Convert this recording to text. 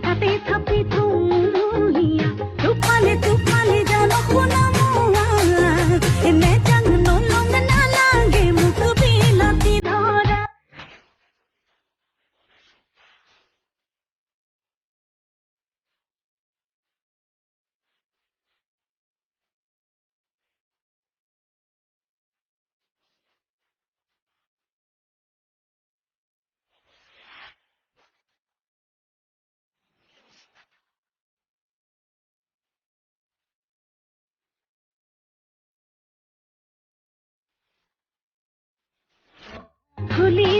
তাতে থাপি থুইয়া তুফালে জানো খুনামুয়া এনে চাং নলং না লাগে মুখ বিলাতি ধরা খুলি